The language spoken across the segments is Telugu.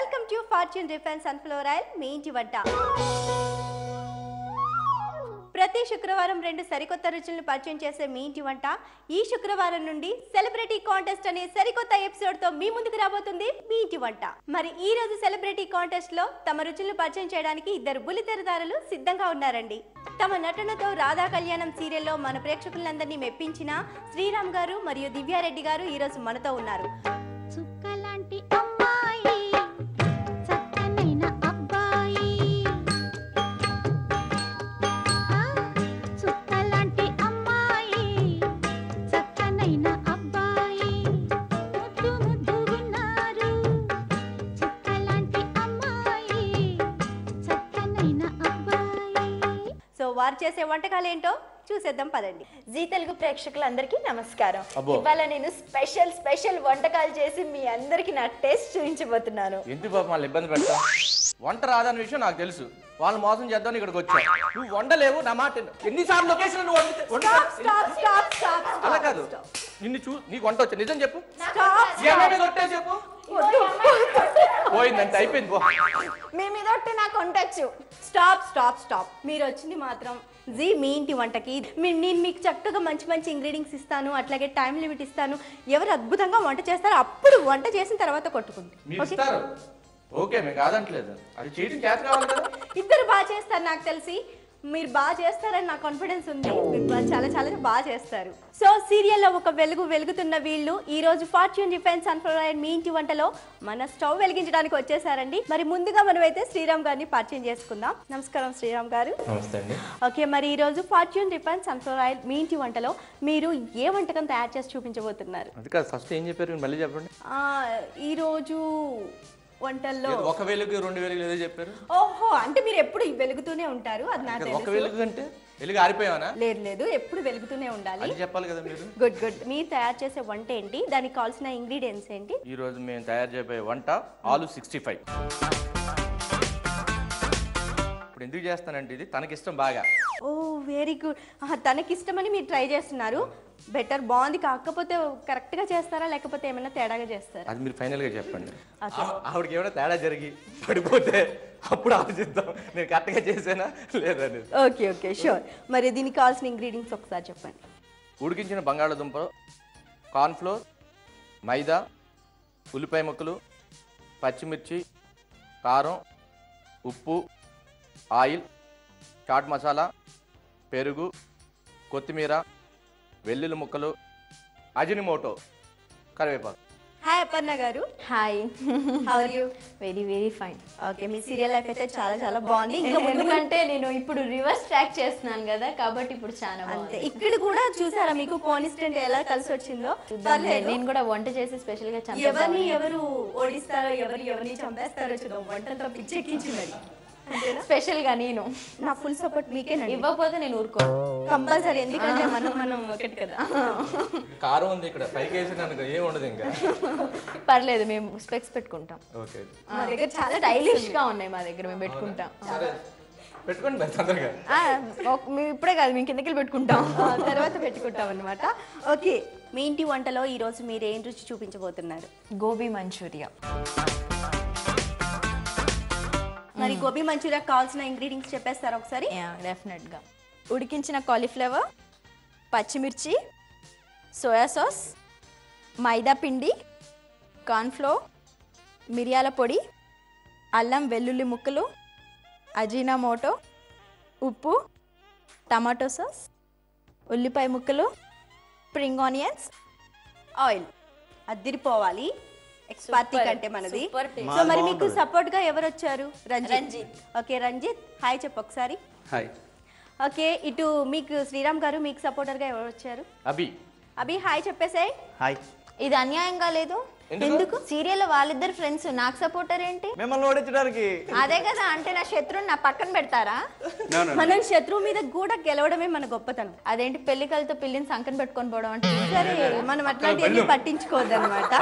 Welcome to Fortune refine sunflower oil మీ ఇంటి వంట. ప్రతి శుక్రవారం 2 సరికొత్త రుచులను పరిచయం చేసే మీ ఇంటి వంట ఈ శుక్రవారం నుండి సెలబ్రిటీ కాంటెస్ట్ అనే సరికొత్త ఎపిసోడ్ తో మీ ముందుకు రాబోతుంది మీ ఇంటి వంట. మరి ఈ రోజు సెలబ్రిటీ కాంటెస్ట్ లో తమ రుచులను పరిచయం చేయడానికి 2 బుల్లితెరదారులు సిద్ధంగా ఉన్నారండి. తమ నటనతో రాధా కళ్యాణం సీరియల్లో మన ప్రేక్షకులందరినీ మెప్పించిన శ్రీరామ్ గారు మరియు దివ్యారెడ్డి గారు ఈ రోజు మనతో ఉన్నారు. వారు చేసే వంటకాలు ఏంటో చూసేద్దాం పదండి. జీ తెలుగు ప్రేక్షకులందరికీ నమస్కారం. ఇవాళ నేను స్పెషల్ వంటకాలు చేసి మీ అందరికి నా టేస్ట్ చూపించబోతున్నాను. ఎందుకు పాపం వాళ్ళు ఇబ్బంది పెడతా? వంట రాదన్న విషయం నాకు తెలుసు. వాళ్ళు మోసం చేద్దాం ఇక్కడికి వచ్చా. నువ్వు వండలేవు నా మాట. ఎన్నిసార్లు లొకేషన్ అలా కాదు. నీకు వంట వచ్చా నిజం చెప్పు. చెప్పు పోయిందంటే అయిపోయింది. మీ మీద నాకు వంటచ్చు. స్టాప్. మీరు వచ్చింది మాత్రం జీ మీ ఇంటి వంటకి. నేను మీకు చక్కగా మంచి ఇంగ్రీడియంట్స్ ఇస్తాను, అట్లాగే టైం లిమిట్ ఇస్తాను. ఎవరు అద్భుతంగా వంట చేస్తారో అప్పుడు వంట చేసిన తర్వాత కొట్టుకుంది. ఓకే మేము కాదంటలేదు. అది చీటింగ్ చేత కావాలి కదా. ఇద్దరు బాగా చేస్తారు. నాకు తెలిసి మీరు బాగా చేస్తారని నాకు కాన్ఫిడెన్స్ ఉంది. మీరు చాలా బాగా చేస్తారు. సో సీరియల్లో ఒక వెలుగుతున్న వీళ్ళు ఈ రోజు ఫార్చ్యూన్ రిఫైన్ సన్ఫ్లవర్ ఆయిల్ మీ ఇంటి వంటలో మన స్టవ్ వెలిగించడానికి వచ్చేసారండి. మరి ముందుగా మనమైతే శ్రీరామ్ గారిని పరిచయం చేసుకుందాం. నమస్కారం శ్రీరామ్ గారు. నమస్తే అండి. ఓకే, మరి ఈ రోజు ఫార్చ్యూన్ రిఫైన్ సన్ఫ్లవర్ ఆయిల్ మీ ఇంటి వంటలో మీరు ఏ వంటకం తయారు చేసి చూపించబోతున్నారు? అది కాదు, ఫస్ట్ ఏం చెప్పారు మళ్ళీ చెప్పండి. ఈ రోజు వంటల్లో ఒక వెలుగు 2 వెలుగులు ఏదో చెప్పారు. ఓహో, అంటే మీరు ఎప్పుడు వెలుగుతూనే ఉంటారు. అది నాకు తెలుసు. ఒక వెలుగు అంటే వెలుగు ఆరిపోయావనా? లేదు, ఎప్పుడు వెలుగుతూనే ఉండాలి. అది చెప్పాలి కదా మీరు. గుడ్. మీరు తయారు చేసే వంట ఏంటి? దానికి కావాల్సిన ఇంగ్రీడియంట్స్ ఏంటి? ఈ రోజు మేము తయారు చేయబోయే వంట ఆలు 65. ఇప్పుడు ఎందుకు చేస్తానంటే ఇది తనకిష్టం బాగా. ఓ వెరీ గుడ్. తనకిష్టమని మీరు ట్రై చేస్తున్నారు. బెటర్, బాగుంది. కాకపోతే కరెక్ట్ గా చేస్తారా లేకపోతే ఏమైనా తేడాగా చేస్తారా? అది మీరు ఫైనల్ గా చెప్పండి. ఆవిడకి ఏమైనా తేడా జరిగి పడిపోతే అప్పుడు ఆలోచిద్దాం నేను కరెక్ట్ గా చేసానా లేదని. Okay sure. మరి దీనికి కావాల్సిన ఇంగ్రీడియంట్స్ ఒకసారి చెప్పండి. ఉడికించిన బంగాళాదుంప, కార్న్ఫ్లోర్, మైదా, ఉల్లిపాయ ముక్కలు, పచ్చిమిర్చి, కారం, ఉప్పు, ఆయిల్, చాట్ మసాలా, పెరుగు, కొత్తిమీర, వెల్లుల్లి ముక్కలు, అజినోమోటో, కరివేపాకు. Hi Aparna garu. Hi, how are you? Very fine. Okay, మీ సీరియల్ లైఫ్ అయితే చాలా బాగుంది. ఎందుకంటే నేను ఇప్పుడు రివర్స్ ట్రాక్ చేస్తున్నాను కదా, కాబట్టి ఇప్పుడు చాలా అంతే. ఇక్కడ కూడా చూసారా మీకు కోఇన్సిడెంట్ ఎలా కలిసి వచ్చిందో? నేను కూడా వంట చేసి స్పెషల్ గా ఎవరు ఓడిస్తారో ఎవరిని చంపేస్తారో చూద్దాం. వంటతో పిచ్చెక్కించినది స్పెషల్ గా నేను నా ఫుల్ సపోర్ట్ మీకేనండి. ఇవ్వకపోతే నేను ఊరుకోను కంపల్సరీ. ఎందుకంటే మనం ఒకటి కదా. కారం ఉంది ఇక్కడ పైకి వేసి ఏం ఉండదు ఇంకా. పర్లేదు, మేము స్పెక్స్ పెట్టుకుంటాం. ఓకే, మా దగ్గర చాలా స్టైలిష్ గా ఉన్నాయి. మా దగ్గర మేము పెట్టుకుంటాం. పెట్టుకోండి తొందరగా. మేము ఇప్పుడే కాదు, మేము కిందకి పెట్టుకుంటాం, తర్వాత పెట్టుకుంటాం అనమాట. ఓకే, మీ ఇంటి వంటలో ఈ రోజు మీరు ఏం రుచి చూపించబోతున్నారు? గోబీ మంచూరియా. మరి గోబీ మంచూరియా కావాల్సిన ఇంగ్రీడియంట్స్ చెప్పేస్తారా ఒకసారి? డెఫినెట్ గా. ఉడికించిన కాలీఫ్లవర్, పచ్చిమిర్చి, సోయా సాస్, మైదా పిండి, కార్న్ఫ్లోర్, మిరియాల పొడి, అల్లం వెల్లుల్లి ముక్కలు, అజినోమోటో, ఉప్పు, టమాటో సాస్, ఉల్లిపాయ ముక్కలు, స్ప్రింగ్ ఆనియన్స్, ఆయిల్. అద్దిరిపోవాలి. ఎక్స్పర్టీ కంటే మనది. సో మరి మీకు సపోర్ట్ గా ఎవరు వచ్చారు? రంజిత్. ఓకే రంజిత్, హాయ్ చెప్పు ఒకసారి. హాయ్. ఓకే, ఇటు మీకు శ్రీరామ్ గారు, మీకు సపోర్టర్ గా ఎవరు వచ్చారు? అభి హాయ్ చెప్పేసాయి. హాయ్. ఇది అన్యాయంగా లేదు? ఎందుకు? సీరియల్ వాళ్ళిద్దరు ఫ్రెండ్స్, నాకు సపోర్టర్ ఏంటి? మిమ్మల్ని ఓడించడానికి. అదే కదా, అంటే నా శత్రువుని నా పక్కన పెడతారా? మనం శత్రువు మీద కూడా గెలవడమే మన గొప్పతనం. అదేంటి పెళ్లికలతో పిల్లిని సంకన పెట్టుకొని పోవడం అంటే? సరే, మనం అట్లాంటివి పట్టించుకోవద్దు అనమాట.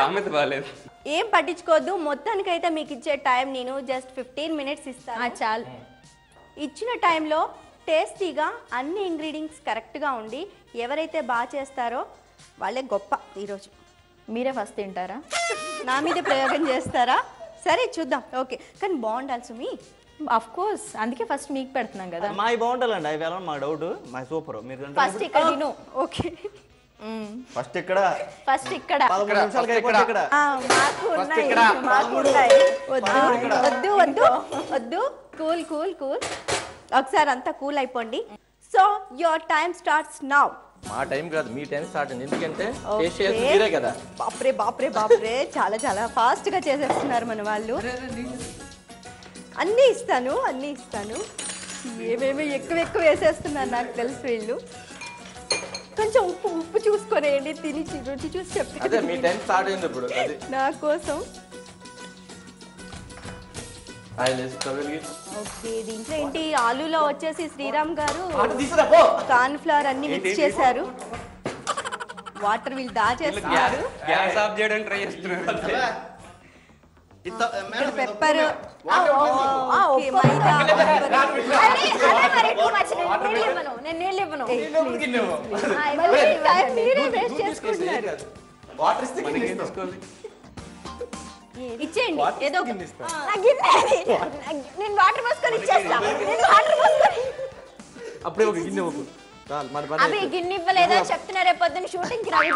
ఏం పట్టించుకోవద్దు. మొత్తానికైతే మీకు ఇచ్చే టైం నేను జస్ట్ 15 minutes ఇస్తాను. చాలు. ఇచ్చిన టైంలో టేస్టీగా అన్ని ఇంగ్రీడియంట్స్ కరెక్ట్గా ఉండి ఎవరైతే బాగా చేస్తారో వాళ్ళే గొప్ప. ఈరోజు మీరే ఫస్ట్ తింటారా? నా మీద ప్రయోగం చేస్తారా? సరే చూద్దాం. ఓకే, కానీ బాగుండాలి సుమి. ఆఫ్ కోర్స్, అందుకే ఫస్ట్ మీకు పెడుతున్నాం కదా. మావి బాగుండాలండి, అవి ఎలా మా డౌట్. మా సూపర్. మీరు ఫస్ట్ ఇక్కడ తిను. ఓకే, ఫస్ట్ ఇక్కడ ఫస్ట్ ఇక్కడ 13 నిమిషాలకి అయిపోతుంది ఇక్కడ. మాకు ఉన్నాయి, ఇక్కడ. మాకు ఉన్నాయి. వద్దు వద్దు వద్దు వద్దు, కూల్ కూల్ కూల్. ఒకసారి అంతా కూల్ అయిపోండి. So your time starts now. మా టైం కాదు, మీ టైం స్టార్ట్ అయింది. ఎందుకంటే టేస్ట్ చేసి మీరే కదా. బాప్రే బాప్రే బాప్రే, చాలా చాలా ఫాస్ట్ గా చేసేస్తున్నారు మన వాళ్ళు. అన్నీ ఇస్తాను, అన్నీ ఇస్తాను. ఏమేమి ఎక్కువ ఎక్కువ వేసేస్తున్నారు నాకు తెలుసు వీళ్ళు. కొంచెం ఉప్పు ఉప్పు చూసుకొనేయండి, తిని రుచి చూసి అదే మీ చెప్పండి టైం స్టార్ట్ అయింది ఇప్పుడు. అది నా కోసం. ఆయిల్ వేసి స్టవ్ వెలిగించి. ఓకే, దీంట్లో ఏంటి ఆలూలో వచ్చేసి శ్రీరామ్ గారు అటు తీసుకురా పో. కార్న్ ఫ్లవర్ అన్ని మిక్స్ చేశారు. వాటర్ వీళ్ళు దాచేస్తున్నారు. గ్యాస్ ఆఫ్ చేయడానికి ట్రై చేస్తున్నారు. పెప్పర్, నేను నీళ్ళు ఇవ్వను. మీరే వేస్ట్ చేసుకుంటున్నారు. వాటర్ ఇస్తే కింద తీసుకోవాలి. ఇచ్చేయండి ఏదో ఒక. నేను వాటర్ పోసుకొని ఇచ్చేస్తా. నేను వాటర్ పోసుకొని అప్పుడే ఒక గిన్నె ఒక చాలు మన పని అవి గిన్నె ఇవ్వలేదా చెప్తున్నా. రేపు పొద్దున్న షూటింగ్ కి రవి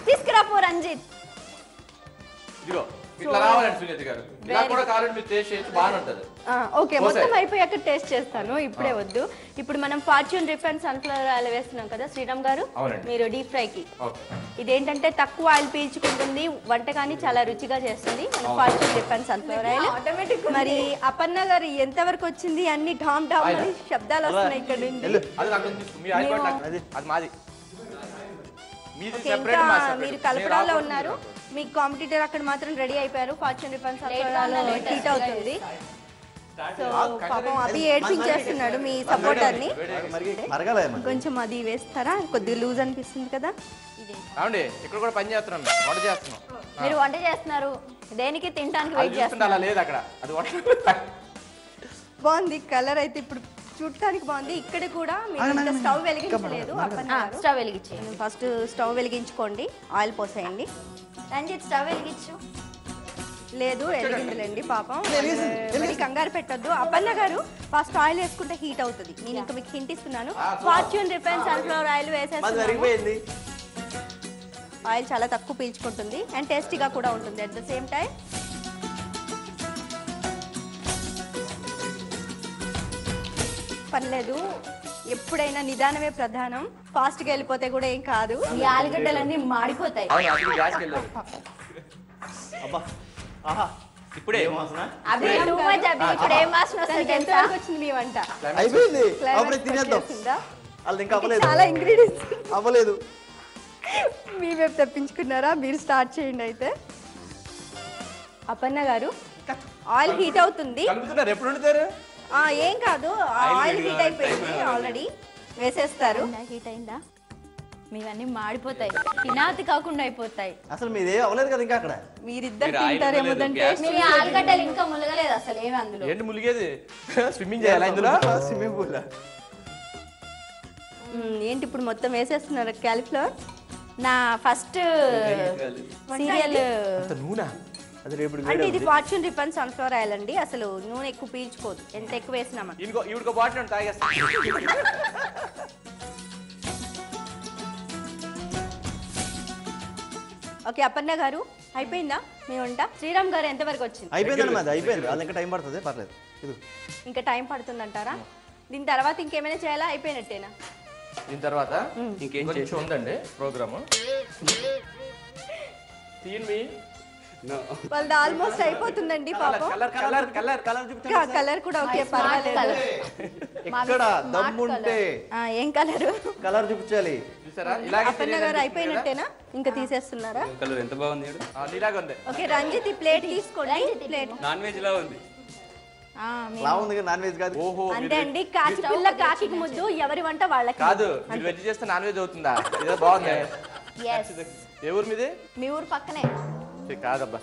తీసుకురా పో రంజిత్. ఇదిగో ఇట్లా రావాలండి సునీత గారు. ఇలా కూడా కావాలంటే మీరు టేస్ట్ చేసి బాగానే ఉంటుంది. ఓకే, మొత్తం అయిపోయాక టేస్ట్ చేస్తాను, ఇప్పుడే వద్దు. ఇప్పుడు మనం ఫార్చ్యూన్ రిఫైన్ సన్ఫ్లవర్ ఆయిల్ వేస్తున్నాం కదా శ్రీరామ్ గారు, అవునండి. మీరు డీప్ ఫ్రైకి. ఓకే. ఇదేంటంటే తక్కువ ఆయిల్ పీల్చుకుంటుంది, వంటకాన్ని చాలా రుచిగా చేస్తుంది మన ఫార్చ్యూన్ రిఫైన్ సన్ఫ్లవర్ ఆయిల్. మరి అపర్ణ గారు ఎంతవరకు వచ్చింది? అన్ని ఢామ్ ఢామ్ అని శబ్దాలు వస్తున్నాయి ఇక్కడ నుండి. అది నాకు మీ అయిపోయింది నాకు. అది మాది. మీది ఓకే, సెపరేట్ ఇంకా మా సెపరేట్. మీరు కలపడాలో ఉన్నారు. మీ కాంపిటీటర్ అక్కడ మాత్రం రెడీ అయిపోయారు. Fortune refine sunflower oil heat అవుతుంది. సో పాపం అభి ఏడ్పించేస్తున్నాడు మీ సపోర్టర్ని. మరగలే కొంచెం అది వేస్తారా? కొద్దిగా లూజ్ అనిపిస్తుంది కదా. అవునండి, ఇక్కడ కూడా పని చేస్తున్నాం, వంట చేస్తున్నాం. మీరు వంట చేస్తున్నారు, దేనికి తినడానికి అది వెయిట్ చూస్తుంటే చేస్తున్నారు. అలా లేదు అక్కడ. అది వంట బాగుంది కలర్ అయితే, ఇప్పుడు చూడటానికి బాగుంది. ఇక్కడ కూడా మీరు ఇంకా స్టవ్ వెలిగించలేదు. స్టవ్ వెలిగించే. ఫస్ట్ స్టవ్ వెలిగించుకోండి, ఆయిల్ పోసేయండి. రంజిత్ స్టవ్ వెలిగించు. లేదు వెలిగించలేండి పాపం, మళ్ళీ కంగారు పెట్టొద్దు. అపర్ణ గారు ఫస్ట్ ఆయిల్ వేసుకుంటే హీట్ అవుతుంది. నేను ఇంకా మీకు హింట్ ఇస్తున్నాను. ఫార్చ్యూన్ రిఫైన్ సన్ఫ్లవర్ ఆయిల్ వేసేస్తున్నాను. ఆయిల్ చాలా తక్కువ పీల్చుకుంటుంది అండ్ టేస్టీగా కూడా ఉంటుంది అట్ ద సేమ్ టైం. పర్లేదు, ఎప్పుడైనా నిదానమే ప్రధానం. ఫాస్ట్గా వెళ్ళిపోతే కూడా ఏం కాదు. ఈ ఆలుగడ్డలన్నీ మాడిపోతాయి. గ్యాస్కి వెళ్ళారు. అబ్బా ఆహా ఇప్పుడే అవి టూ మచ్. అవి ఇప్పుడు ఏం వాసన వస్తుంది తెలుసా? ఎంతవరకు వచ్చింది మీ వంట? అయిపోయింది. Climax అప్పుడే తినేద్దాం. వచ్చేసిందా? వాళ్ళది ఇంకా అవ్వలేదు. చాలా ఇంగ్రీడియంట్స్ అవ్వలేదు. మీ వైపు తెప్పించుకున్నారా? మీరు స్టార్ట్ చేయండి అయితే. అపర్ణ గారు ఆయిల్ హీట్ అవుతుంది. కలుపుతున్నారు, ఎప్పుడు వండుతారు? ఏం కాదు, ఆయిల్ హీట్ అయిపోయింది ఆల్రెడీ, వేసేస్తారు. హీట్ అయిందా? మీవన్నీ మాడిపోతాయి, తినాతి కాకుండా అయిపోతాయి. అసలు మీదే అవ్వలేదు కదా ఇంకా అక్కడ. మీరిద్దరు మీరు ఆయిల్ తింటారేమో ఇవ్వలేదు, దాని గ్యాస్ టేస్ట్. మీ ఆలుగడ్డలు ఇంకా ములగలేదు అసలు ఏమి అందులో. ఏంటి ములిగేది? స్విమ్మింగ్ చేయాలి ఇందులో. Swimming pool. ఏంటి ఇప్పుడు మొత్తం వేసేస్తున్నారు క్యాలీఫ్లవర్? నా ఫస్ట్ సీరియల్ నూనె అది రేపు అంటే ఇది ఫార్చ్యూన్ రిఫైన్ సన్ఫ్లవర్ ఆయిల్ అండి. అసలు నూనె ఎక్కువ పీల్చుకోదు, ఎంత ఎక్కువ వేసినామా. ఈవిడికో బాటిల్ తాగేస్తా. ఓకే అపర్ణ గారు అయిపోయిందా మీ వంట? శ్రీరామ్ గారు ఎంతవరకు వచ్చింది? అయిపోయిందండి మాది, అయిపోయింది. అది ఇంకా టైం పడుతుంది, పర్లేదు. ఇది ఇంకా టైం పడుతుందంటారా? దీని తర్వాత ఇంకేమైనా చేయాలా? అయిపోయినట్టేనా? దీని తర్వాత ఇంకేం కొంచెం ఉందండి ప్రోగ్రాము. తీయండి. వాళ్ళది ఆల్మోస్ట్ అయిపోతుందండి పాపం. కలర్ కూడా ఓకే, పర్వాలేదు. ఎక్కడ దమ్ముంటే ఏం కలరు? కలర్ చూపించాలి. చూసారా? ఇలాగే అపర్ణ గారు అయిపోయినట్టేనా? ఇంకా తీసేస్తున్నారా? కలర్ ఎంత బాగుంది చూడు. ఇలాగ ఉంది. ఓకే రంజిత్ ఈ ప్లేట్ తీసుకోండి. ప్లేట్ నాన్ వెజ్ లా ఉంది. లా ఉంది నాన్ వెజ్ కాదు. ఓహో, అంతే అండి, కాకి పిల్ల కాకి ముద్దు, ఎవరి వంట వాళ్ళకి. కాదు మీరు వెజ్ చేస్తే నాన్ వెజ్ అవుతుందా? ఇదే బాగుంది. ఏ ఊరు మీది? మీ ఊరు పక్కనే. కాదబ్బా,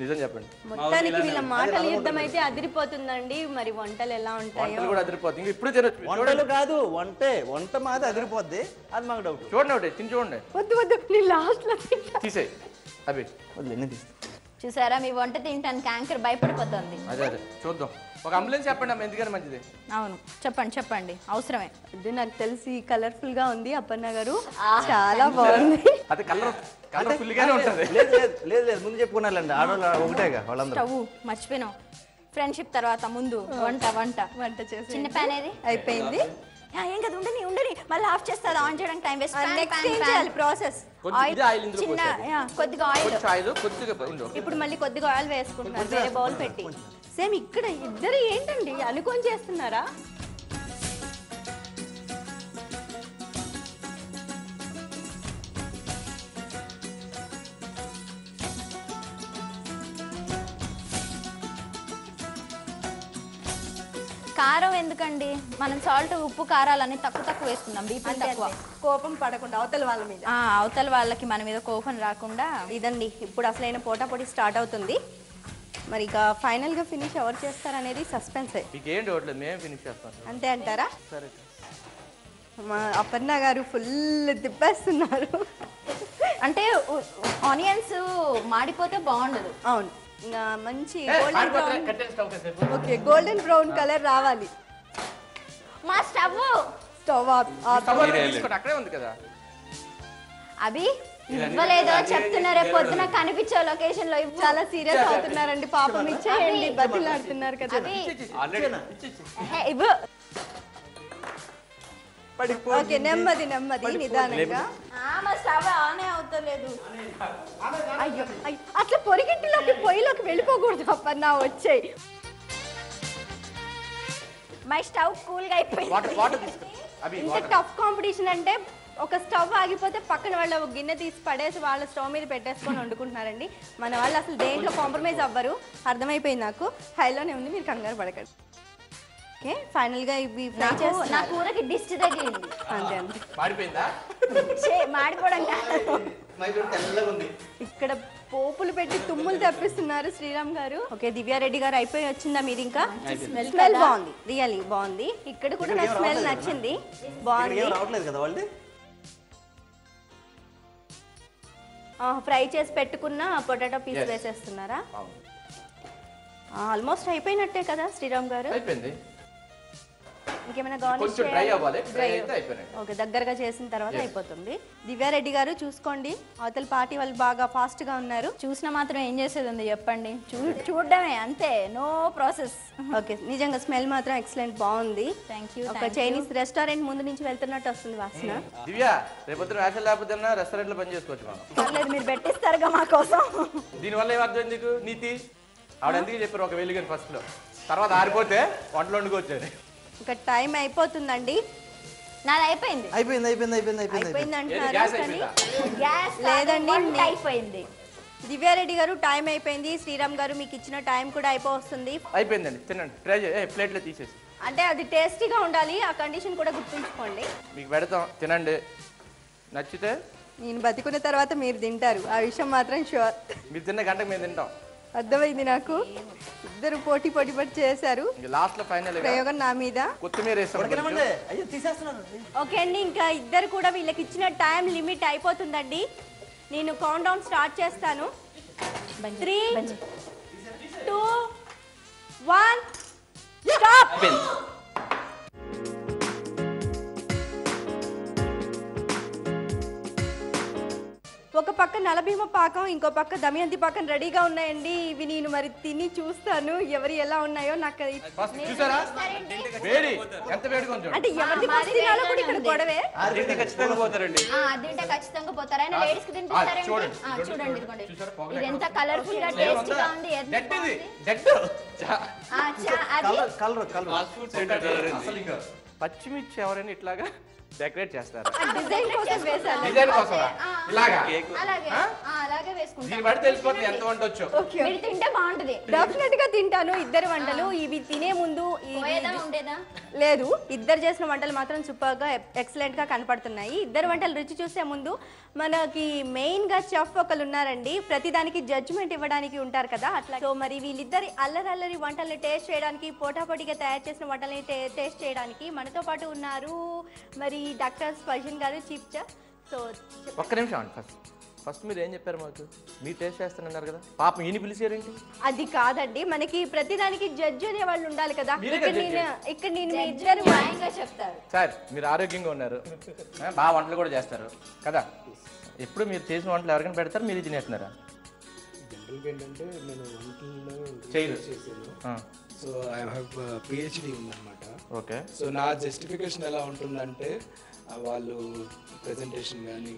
నిజం చెప్పండి. మొత్తానికి వీళ్ళ మాటల యుద్ధం అయితే అదిరిపోతుందండి. మరి వంటలు ఎలా ఉంటాయో. వంటలు కూడా అదిరిపోతుంది. ఇంకా ఇప్పుడు తినొచ్చు. వంటలు కాదు, వంట మాది అదిరిపోద్ది. అది మాకు డౌట్. చూడండి ఒకటి తిని చూడండి. వద్దు వద్దు, నేను లాస్ట్ లో తింటా. తీసేయి అవి. వదిలే, నేను తీస్తా. చూసారా మీ వంట తింటాను క్యాంకర్ భయపడిపోతుంది. అదే చూద్దాం. ఒక అంబులెన్స్ చెప్పండి అమ్మ, ఎందుకని మంచిది. అవును చెప్పండి అవసరమే. ఇది నాకు తెలిసి కలర్ఫుల్ గా ఉంది అపర్ణ గారు, చాలా బాగుంది. అది కలర్ఫుల్ గానే ఉంటది. లేదు లేదు లేదు లేదు ముందు చెప్పుకున్నారండి, ఆడవాళ్ళు ఒకటేగా వాళ్ళందరూ. స్టవ్ మర్చిపోయినావు. ఫ్రెండ్షిప్ తర్వాత ముందు వంట చేసి చిన్న ప్యాన్ ఏది అయిపోయింది. ఏం కదా ఉండని మళ్ళీ ఆఫ్ చేస్తుంది. ఆన్ చేయడానికి టైం వేస్ట్. నెక్స్ట్ ఏం చేయాలి ప్రాసెస్? కొద్దిగా ఆయిల్ ఇందులో చిన్న పోసేది. కొద్దిగా ఆయిల్. కొంచెం ఆయిల్ కొద్దిగా ఉండు. ఇప్పుడు మళ్ళీ కొద్దిగా ఆయిల్ వేసుకుంటున్నారు వేరే బౌల్ పెట్టి. సేమ్ ఇక్కడ ఇద్దరు ఏంటండి అనుకొని చేస్తున్నారా? కారం ఎందుకండి, మనం సాల్ట్ ఉప్పు కారాలన్నీ తక్కువ వేసుకుందాం. బీపీ తక్కువ. కోపం పడకుండా అవతల వాళ్ళ మీద. అవతల వాళ్ళకి మన మీద కోపం రాకుండా. ఇదండి ఇప్పుడు అసలైన పోటాపోటీ స్టార్ట్ అవుతుంది. మరి ఇక ఫైనల్ గా ఫినిష్ ఎవరు చేస్తారనేది సస్పెన్స్. మీకు ఏం డౌట్ లేదు, మేము ఫినిష్ చేస్తాం. అంతే అంటారా? సరే. మా అపర్ణ గారు ఫుల్ తిప్పేస్తున్నారు. అంటే ఆనియన్స్ మాడిపోతే బాగుండదు. అవును, ఇంకా మంచి ఓకే, గోల్డెన్ బ్రౌన్ కలర్ రావాలి. మా స్టవ్ స్టవ్ అక్కడే ఉంది కదా. అవి ఇవ్వలేదో చెప్తున్నారు. పొద్దున కనిపించే లొకేషన్ లో చాలా సీరియస్ అవుతున్నారండి. పాపం ఇచ్చేయండి, బతిలాడుతున్నారు కదా. ఇవ్వు. ఓకే, నెమ్మది నిదానంగా. మా స్టవ్ ఆనే అవుతలేదు. అయ్యో అట్లా పొరిగింటిలోకి పొయ్యిలోకి వెళ్ళిపోకూడదు అప్పన్న. వచ్చాయి. మై స్టవ్ కూల్ గా అయిపోయింది. ఇంత టఫ్ కాంపిటీషన్ అంటే ఒక స్టవ్ ఆగిపోతే పక్కన వాళ్ళ గిన్నె తీసి పడేసి వాళ్ళ స్టవ్ మీద పెట్టేసుకొని వండుకుంటున్నారండి. మన వాళ్ళు అసలు దేంట్లో కాంప్రమైజ్ అవ్వరు, అర్థమైపోయింది నాకు. హైలోనే ఉంది, మీరు కంగారు పడకండి. ఓకే, ఫైనల్ గా ఇవి ఫ్రై చేస్తున్నారు. నా కూరకి డిస్ట్ తగిలింది. అంతే మాడిపోయిందా? మాడిపోవడం ఇక్కడ పోపులు పెట్టి తుమ్ములు తెప్పిస్తున్నారు శ్రీరామ్ గారు. ఓకే, దివ్యారెడ్డి గారు అయిపోయి వచ్చిందా మీరు? ఇంకా స్మెల్ బాగుంది, రియల్లీ బాగుంది. ఇక్కడ కూడా నాకు స్మెల్ నచ్చింది, బాగుంది. రావట్లేదు కదా వాళ్ళు. ఫ్రై చేసి పెట్టుకున్న పొటాటో పీస్ వేసేస్తున్నారా? ఆల్మోస్ట్ అయిపోయినట్టే కదా శ్రీరామ్ గారు. అయిపోయింది. ఇంకేమైనా గార్నిష్ అవ్వాలి. ఓకే, దగ్గరగా చేసిన తర్వాత అయిపోతుంది. దివ్యారెడ్డి గారు చూసుకోండి, అవతల పార్టీ వాళ్ళు బాగా ఫాస్ట్ గా ఉన్నారు. చూసిన మాత్రం ఏం చేసేది ఉంది చెప్పండి, చూడడమే అంతే, నో ప్రాసెస్. ఓకే, నిజంగా స్మెల్ మాత్రం ఎక్సలెంట్ బాగుంది. Thank you. ఒక చైనీస్ రెస్టారెంట్ ముందు నుంచి వెళ్తున్నట్టు వస్తుంది వాసన. దివ్య, రేపొద్దున వేషాలు లేకపోతే రెస్టారెంట్ లో పని చేసుకోవచ్చు మనం. పర్లేదు, మీరు పెట్టిస్తారుగా మా కోసం. దీనివల్ల ఏమర్థం ఎందుకు నీతి? ఆవిడ ఎందుకు చెప్పారు ఒక వెలుగుని ఫస్ట్ లో, తర్వాత ఆరిపోతే వంటలు వండుకోవచ్చు. ఇంకా టైం అయిపోతుందండి. నాది అయిపోయింది. అయిపోయింది అంటున్నారు కానీ గ్యాస్ లేదండి, అయిపోయింది. దివ్యారెడ్డి గారు టైం అయిపోయింది. శ్రీరామ్ గారు మీకు ఇచ్చిన టైం కూడా అయిపోతుంది. అయిపోయిందండి, తినండి. ట్రై చేయి, ప్లేట్లో తీసేసి. అంటే అది టేస్టీగా ఉండాలి, ఆ కండిషన్ కూడా గుర్తుంచుకోండి. మీకు పెడతాం, తినండి. నచ్చితే నేను బతికున్న తర్వాత మీరు తింటారు, ఆ విషయం మాత్రం షూర్. మీరు తిన్న గంటకు మేము తింటాం. అర్థమైంది నాకు. ఇద్దరు పోటీ చేశారు. లాస్ట్ లో ఫైనల్ ప్రయోగం నా మీద. కొత్తిమీర అయ్యో తీసేస్తున్నారు. ఓకే అండి, ఇంకా ఇద్దరు కూడా వీళ్ళకి ఇచ్చిన టైం లిమిట్ అయిపోతుందండి. నేను కౌంట్ డౌన్ స్టార్ట్ చేస్తాను. 3, 2, 1 స్టాప్. ఒక పక్క నలభీమ పాకం, ఇంకో పక్క దమయంతి పాకం రెడీగా ఉన్నాయండి. ఇవి నేను మరి తిని చూస్తాను ఎవరు ఎలా ఉన్నాయో. నాకు చూసారా వేడి ఎంత వేడిగా ఉందో. అంటే ఎవరిది ఫస్ట్ తినాలో కూడా ఇక్కడ గొడవే. అదింటే ఖచ్చితంగా పోతారండి. అదింటే ఖచ్చితంగా పోతారు. అయినా లేడీస్ కి తినిపిస్తారండి. చూడండి ఇదిగోండి, ఇది ఎంత కలర్ఫుల్ గా టేస్టీ గా ఉంది. పచ్చిమిర్చి ఎవరైనా ఇట్లాగా డెకరేట్ చేస్తారు. డిజైన్ కోసం వేశాను. డిజైన్ కోసం ఇలాగా అలాగే వేసుకుంటాం. దీన్ని బట్టి తెలిసిపోతుంది ఎంత వంట వచ్చో. మీరు తింటే బాగుంటది. డెఫినెట్ గా తింటాను ఇద్దరు వంటలు. ఇవి తినే ముందు ఉండేదా? లేదు, ఇద్దరు చేసిన వంటలు మాత్రం సూపర్ గా ఎక్సలెంట్ గా కనపడుతున్నాయి. ఇద్దరు వంటలు రుచి చూసే ముందు మనకి మెయిన్ గా చెఫ్ ఒకరు ఉన్నారండి, ప్రతిదానికి జడ్జిమెంట్ ఇవ్వడానికి ఉంటారు కదా, అట్లా. సో మరి వీళ్ళిద్దరి అల్లరి వంటల్ని టేస్ట్ చేయడానికి, పోటాపోటీగా తయారు చేసిన వంటల్ని టేస్ట్ చేయడానికి మనతో పాటు ఉన్నారు మరి డాక్టర్ స్పర్శన్ గారు, చీఫ్ చెఫ్. సో ఒక్క నిమిషం అండి, ఫస్ట్ మీరు ఏం చెప్పారు మాకు? మీరు టేస్ట్ చేస్తానన్నారు కదా, పాపం ఈయన పిలిచారేంటి? అది కాదండి, మనకి ప్రతిదానికి జడ్జి అనే వాళ్ళు ఉండాలి కదా. మీరే కదా ఇక్కడ నేను మీ ఇద్దరు న్యాయంగా చెప్తారు. సార్ మీరు ఆరోగ్యంగా ఉన్నారు, బాగా వంటలు కూడా చేస్తారు కదా. ఎప్పుడు మీరు చేసిన వంటలు ఎవరికైనా పెడతారు, మీరు తినేస్తున్నారా? జనరల్గా ఏంటంటే నేను వంటల్లో చేయరు. చేశాను. సో ఐ హ్యావ్ పిహెచ్డి ఉందన్నమాట. ఓకే. సో నా జస్టిఫికేషన్ ఎలా ఉంటుందంటే వాళ్ళు ప్రెజెంటేషన్ కానీ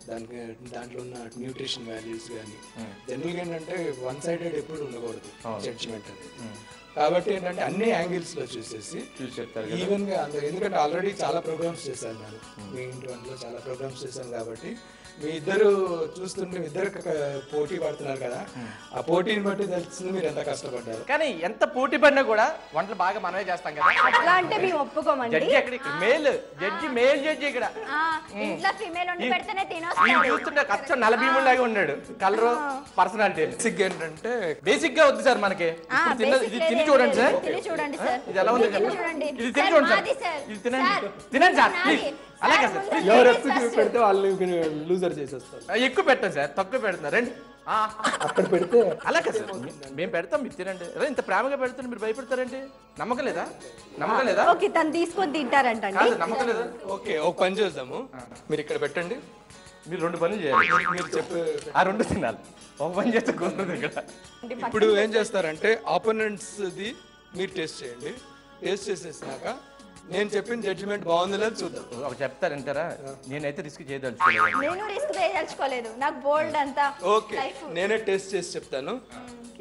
దాంట్లో ఉన్న న్యూట్రిషన్ వాల్యూస్ కానీ జనరల్గా ఏంటంటే వన్ సైడెడ్ ఎప్పుడు ఉండకూడదు జడ్జిమెంట్ అనేది. కాబట్టి ఏంటంటే అన్ని యాంగిల్స్ లో చూసేసి ఈవెన్ గా ఎందుకంటే ఆల్రెడీ చాలా ప్రోగ్రామ్స్ చేశాను నేను, మీ ఇంటి వంటలో చాలా ప్రోగ్రామ్స్ చేశాను. కాబట్టి మీ ఇద్దరు చూస్తుంటే మీ ఇద్దరు పోటీ పడుతున్నారు కదా, ఆ పోటీని బట్టి తెలుస్తుంది మీరు ఎంత కష్టపడ్డారు. కానీ ఎంత పోటీ పడినా కూడా వంటలు బాగా మనమే చేస్తాం కదా. అట్లా అంటే మేము ఒప్పుకోమండి. జడ్జి ఎక్కడ? మేల్ జడ్జి, మేల్ జడ్జి ఇక్కడ. ఇంట్లో ఫీమేల్ ఉండి పెడితేనే ఈ తినొస్తాడు. చూస్తుంటే అచ్చం నలభీములాగా ఉన్నాడు, కలరు పర్సనాలిటీ. బేసిక్ ఏంటంటే బేసిక్ గా వద్దు సార్ మనకి. ఇది తిని చూడండి సార్, తిని చూడండి సార్. ఇది ఎలా ఉంది తిని చూడండి. ఇది తిని చూడండి సార్, ఇది తినండి తినండి సార్ ప్లీజ్. అలాగే సార్ ప్లీజ్. ఎవరు ఎక్కువ పెడితే వాళ్ళు లూజర్ చేసేస్తారు. ఎక్కువ పెట్టండి సార్, తక్కువ పెడుతున్నారు రండి. అక్కడ పెడితే అలాగే సార్ మేము పెడతాం, మీరు తినండి. అదే ఇంత ప్రేమగా పెడుతున్నారు, మీరు భయపెడతారండి. నమ్మకం లేదా? నమ్మకం లేదా? ఓకే, తను తీసుకొని తింటారంటండి. కాదు నమ్మకం లేదా? ఓకే ఒక పని చేద్దాము, మీరు ఇక్కడ పెట్టండి, మీరు 2 పనులు చేయాలి. మీరు చెప్పే ఆ 2 తినాలి, ఒక పని చేస్తే కుదరదు ఇక్కడ. ఇప్పుడు ఏం చేస్తారంటే ఆపోనెంట్స్ ది మీరు టేస్ట్ చేయండి, టేస్ట్ చేసేసినాక నేను చెప్పిన జడ్జిమెంట్ బాగుంది లేదు చూద్దాం. ఒక చెప్తారంటారా? నేనైతే రిస్క్ చేయదలుచుకోలేదు. నేను రిస్క్ చేయదలుచుకోలేదు, నాకు బోల్డ్ అంతా ఓకే నేనే టేస్ట్ చేసి చెప్తాను.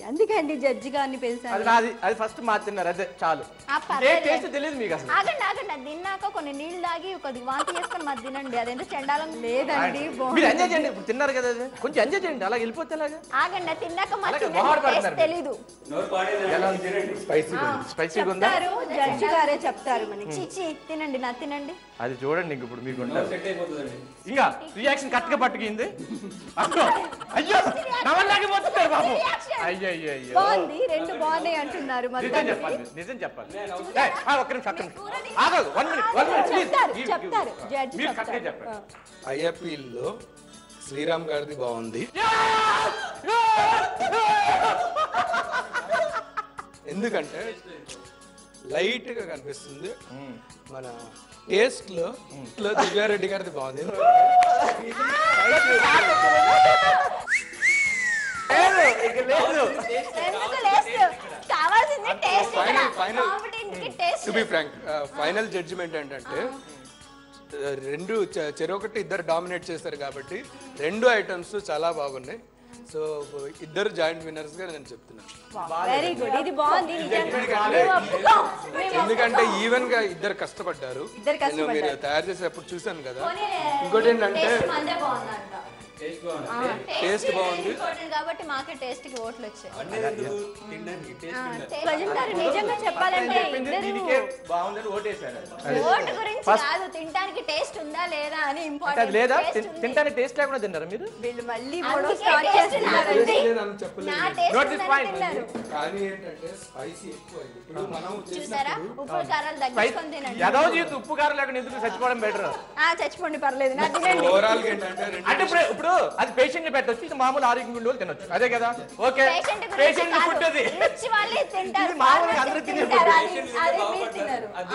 అందుకండి జడ్జి గారిని పిలిచాను. అది నాది, అది ఫస్ట్ తిన్నారు అదే చాలు. టేస్ట్ తెలియదు మీకు అసలు. ఆగండి ఆగండి, అది తిన్నాక కొన్ని నీళ్ళు తాగి కొద్దిగా వాంతి చేసుకొని మరి తినండి. అదేంటో చెండాలం లేదండి, మీరు ఎంజాయ్ చేయండి. ఇప్పుడు తిన్నారు కదా, అది కొంచెం ఎంజాయ్ చేయండి. అలా వెళ్ళిపోతే అలాగా. ఆగండి, అది తిన్నాక అలాగే మొహాడు పడుతున్నారు. తెలీదు. ఎలా ఉంది? స్పైసీగా ఉందా? జడ్జి గారే చెప్తారు మనకి. చిచి తినండి, నా తినండి. అది చూడండి ఇంక ఇప్పుడు మీకు ఉంటుంది. ఇంకా రియాక్షన్ కరెక్ట్ గా పట్టుకుంది. అయ్యో నవ్వలేకపోతున్నారు బాబు. అయ్యో అయ్యో అయ్యో. బాగుంది, 2 బాగున్నాయి అంటున్నారు. నిజం చెప్పాలి, నిజం చెప్పాలి. ఒక్క నిమిషం, ఒక్క నిమిషం ఆగదు. 1 మినిట్ ప్లీజ్. చెప్తారు జడ్జి మీరు కరెక్ట్గా చెప్తారు. చెప్పండి. ఐఎఫ్ఈలో శ్రీరామ్ గారిది బాగుంది, ఎందుకంటే లైట్ గా కనిపిస్తుంది. మన టేస్ట్ లో దివ్యారెడ్డి గారిది బాగుంది. ఎందుకు లేదు? కావాల్సింది టేస్ట్. ఫైనల్ కాంపిటెంట్కి taste. To be frank final judgement ఏంటంటే రెండు చెరొకటి ఇద్దరు డామినేట్ చేస్తారు కాబట్టి 2 ఐటమ్స్ చాలా బాగున్నాయి. సో ఇద్దరు జాయింట్ విన్నర్స్ గా నేను చెప్తున్నాను. వెరీ గుడ్, ఇది బాగుంది నిజంగా. ఎందుకంటే ఈవెన్ గా ఇద్దరు కష్టపడ్డారు. ఇద్దరు నేను మీరు తయారు చేసేటప్పుడు చూసాను కదా. ఇంకోటి ఏంటంటే టేస్ట్ బాగుంది కాబట్టి మాకే టేస్ట్ కి ఓట్లు వచ్చాయి. ప్రజెంట్ నిజంగా చెప్పాలంటే దీనికే బాగుందని ఓటేశారు. ఓటు గురించి కాదు, తినడానికి టేస్ట్ ఉందా లేదా అని అది ఇంపార్టెంట్. లేదా? తినడానికి టేస్ట్ లేకుండా తిన్నారా మీరు? వీళ్ళు మళ్ళీ మూడో స్టార్ట్ చేస్తున్నారండి. నేను చెప్పలేదు. నా టేస్ట్ Note this point. తిన్నారు. కానీ ఏంటంటే స్పైసీ ఎక్కువ. ఇప్పుడు మనం చూసారా, ఉప్పు కారాలు తగ్గించుకొని తినండి. ఏదో జీవితం ఉప్పు కారం లేకుండా ఎందుకు చచ్చిపోవడం బెటర్. చచ్చిపోండి పర్లేదు, నా తినండి. ఓవరాల్ గా ఏంటంటే అంటే ఇప్పుడు అది పేషెంట్ ని పెట్టొచ్చు, ఇది మామూలు ఆరోగ్యంగా ఉండే వాళ్ళు తినొచ్చు. అదే కదా? ఓకే పేషెంట్ ఫుడ్ అది. రిచ్ వాళ్ళే తింటారు, ఇది మామూలుగా అందరూ తినే food. అదే మీరు తినరు. అది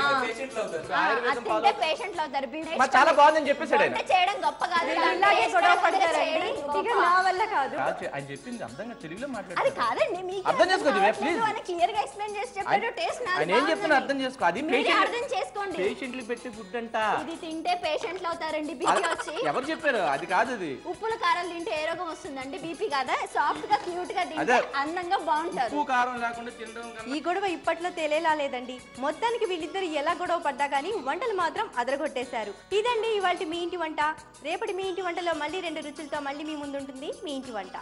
తింటే పేషెంట్లు అవుతారు. మరి చాలా బాగుందని చెప్పేసాడు ఆయన. వంట చేయడం గొప్ప కాదు, ఇలాగే గొడవ పడతారండి. చేయడం ఇక గొప్ప. నా వల్ల కాదు. ఆయన చెప్పింది అర్థంగా తెలుగులో అది మాట్లాడారు. కాదండి, మీకు అర్థం చేసుకోండి, please. క్లియర్ గా ఎక్స్ప్లెయిన్ చేసి చెప్పారు. టేస్ట్ ఆయన ఏం చెప్తున్నా అర్థం చేసుకో. అది మీరే అర్థం చేసుకోండి. పేషెంట్లు పెట్టే ఫుడ్ అంట. ఇది తింటే పేషెంట్లు అవుతారండి, బీపీ వచ్చి. ఎవరు చెప్పారు? అది కాదు. అది ఉప్పుల కారాలు తింటే ఏ రోగం వస్తుందండి? బీపీ కాదా? సాఫ్ట్ గా క్యూట్ గా తింటే అదే. అందంగా బాగుంటారు. ఉప్పు కారం లేకుండా తినడం ఈ గొడవ ఇప్పట్లో తెలియలా లేదండి. మొత్తానికి వీళ్ళిద్దరు ఎలా గొడవ పడ్డా కానీ వంటలు మాత్రం అదరగొట్టేశారు. ఇదండి ఇవాళ మీ ఇంటి వంట. రేపటి మీ ఇంటి వంటలో మళ్ళీ 2 రుచులతో మళ్ళీ మీ ముందుంటుంది మీ ఇంటి వంట.